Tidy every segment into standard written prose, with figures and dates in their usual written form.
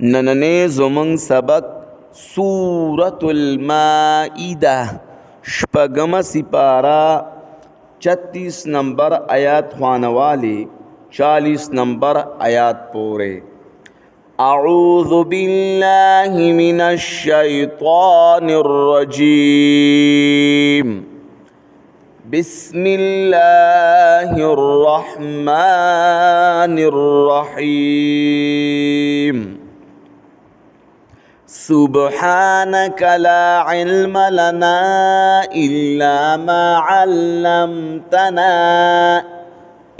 نننې زمونږ سبق سورة المائده شپږمه سپاره 36 نمبر آیات خوانوالی 40 نمبر آیات پورے. اعوذ باللہ من الشیطان الرجیم بسم اللہ الرحمن الرحیم سبحانك لا علم لنا إلا ما علمتنا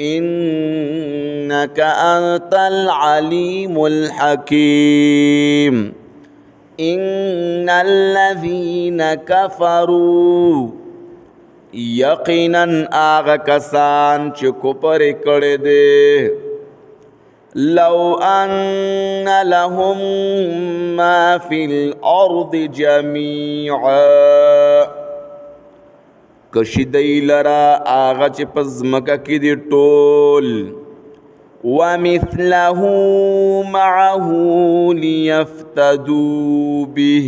إنك أنت العليم الحكيم. إن الذين كفروا يقينا آغا کسان چه کفر کرده لو أن لهم ما في الأرض جميعا کشیدی لرا آغا چه پزمکا کی دی ټول ومثله معه لیفتدوا به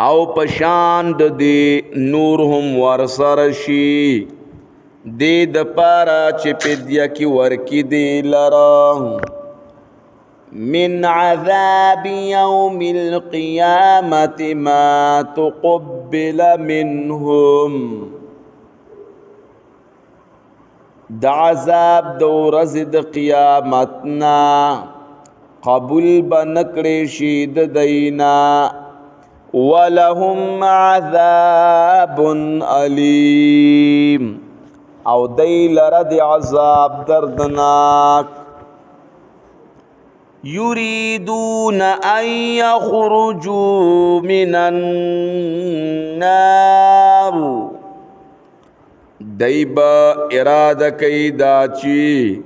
او پشاند دی نور هم ورسر شي دی د پارا چه پیدیا کی ورکی دی لرا من عذاب يوم القيامة ما تقبل منهم د عذاب د ورځ د قیامتنا قبول بنکړي شي د دینا ولهم عذاب علیم او دی لره د عذاب دردناک. يريدون أن يخرجوا من النار دایبا اراده کوي دا چې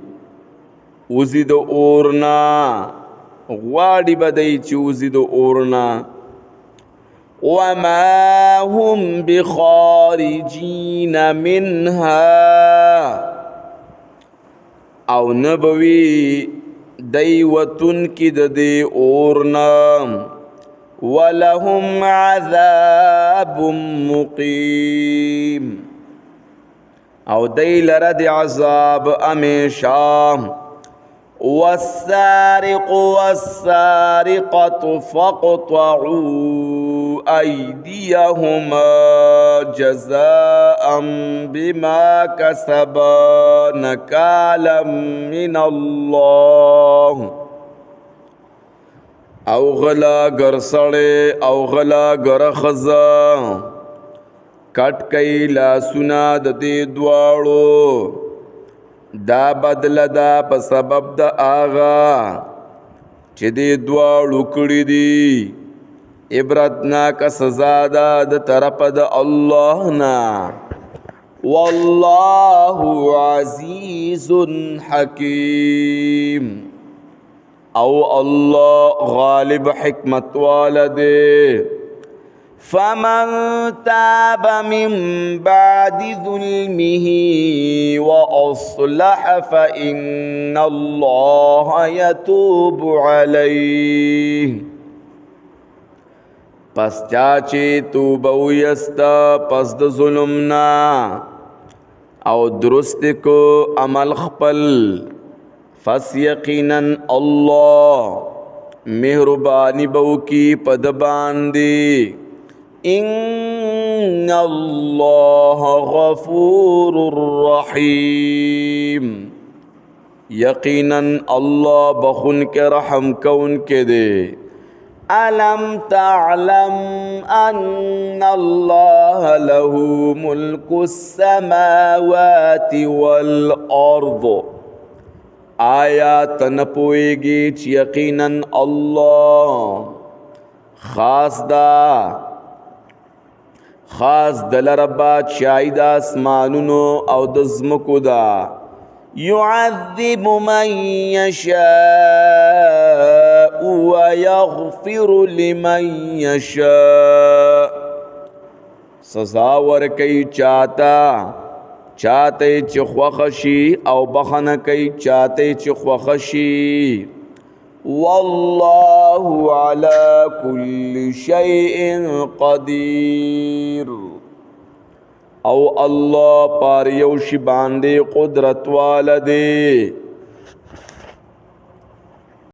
وزي د اورنا غواړي به دی چې وزي د اورنا وما هم بخارجين منها او نبوي دی وطن کی دی اورنا ولهم عذاب مقیم او دی لرد عذاب امیشا. والسارق والسارقة فاقطعوا أيديهما جزاء بما كسبا نكالا من الله. او غلا گر سڑے او غلا گر خزا کٹ کئی لاسونا دے دواړو دا بدل دا په سبب د آغا چې دې دواړو کړي دي عبرتناک سزا ده د طرف د الله نه والله عزیز حکیم او الله غالب حکمت والده. فمن تاب من بعد ظلمه وأصلح فإن الله يتوب عليه. پس چاچے توبه ویستا پس د ظلمنا او درست کو عمل خپل فس یقینا الله مهربانی بو کی پد باندی ان اللہ غفور رحیم یقینا اللہ بخن کے رحم کون کے دے. ألم تعلم أن الله له ملك السماوات والأرض آیا تنپوئیگی چی یقینا اللہ خاص دل ربا چائی دا اسمانونو او دزمکو دا يعذب من يشاء ويغفر لمن يشاء سزا ورکی چاہتے چی خوخشی او بخن کئی چاہتے چی خوخشی والله على كل شيء قدير. او الله پار یو شی باندې قدرت والده